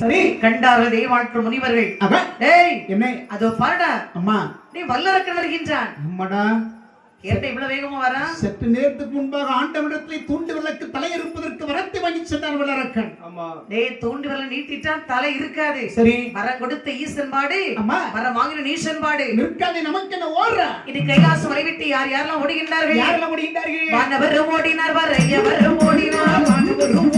சரி கண்டார்கள் தேவாற்று முனிவர்கள். டேய் என்ன அதோ பாருடா, அம்மா நீ வல்லரக்கன் வருகின்றான். அம்மாடா ஏட்ட இவ்வளவு வேகமா வரா? சற்று நேரத்துக்கு முன்பாக ஆண்டவனிடத்திலே தூண்டு விளக்கு தலை இருப்பதற்கு வரத்தை வாங்கி சென்றான் வல்லரக்கன். ஆமா டேய் தூண்டி வரல நீட்டிட்டான் தலை இருக்காது. சரி வரம் கொடுத்த ஈசன் பாடு, அம்மா வரம் வாங்கின நீசன் பாடு. நிற்காதே, நமக்கு என்ன ஓடுற? இது கைலாசம் வரைவிட்டு யார் யாரெல்லாம் ஓடுகின்றார்கள்? யாரெல்லாம் ஓடுகின்றார்கள்? வானவரும் ஓடினார், வரையவரும் ஓடினார், வானவரும்